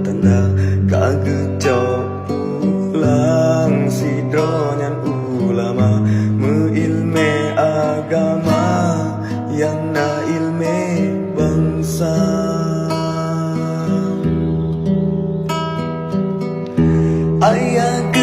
tanda kagecok ulang sidronyan ulama meilme agama yang na ilme bangsa. Ayah